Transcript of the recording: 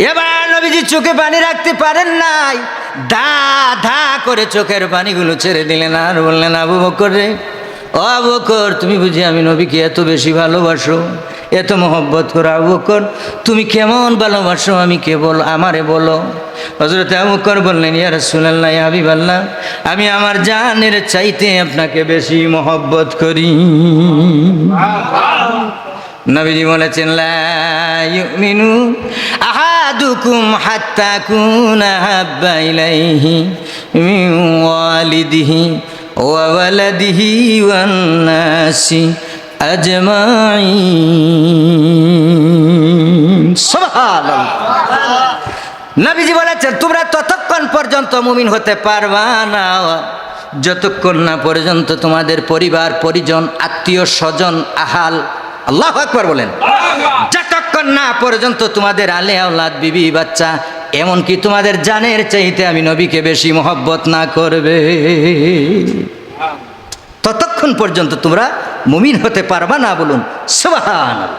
এবার নবীজি চোখে পানি রাখতে পারেন নাই, ধা ধা করে চোখের পানিগুলো ছেড়ে দিলেন আর বললেন, আবু বকর রে, ও আবু বকর, তুমি বুঝি আমি নবীকে এত বেশি ভালোবাসো, এত মহব্বত করো? আবু বকর, তুমি কেমন ভালোবাসো আমি কে বলো, আমারে বলো। হযরত আবু বকর বললেন, ইয়া রাসূলুল্লাহ, ইয়া হাবিবাল্লাহ, আমি আমার জানের চাইতে আপনাকে বেশি মহব্বত করি। নবীজি বলেছেন, লা ইউমিনু আহাদুকুম হাত্তা কুনা হাব্বা ইলাইহি মিন ওয়ালিদিহি ওয়া ওয়ালাদিহি ওয়ান নাসি আজমাইন। সুবহানাল্লাহ। নবীজি বলেছেন, তোমরা ততক্ষণ পর্যন্ত মুমিন হতে পারবা না যতক্ষণ না পর্যন্ত তোমাদের পরিবার পরিজন আত্মীয় স্বজন আহাল, আল্লাহু আকবার বলেন, যতক্ষণ না পর্যন্ত তোমাদের আলে আওলাদ বিবি বাচ্চা এমনকি তোমাদের জানের চাইতে আমি নবীকে বেশি মহব্বত না করবে, ততক্ষণ পর্যন্ত তোমরা মুমিন হতে পারবা না। বলুন সুবহানাল্লাহ।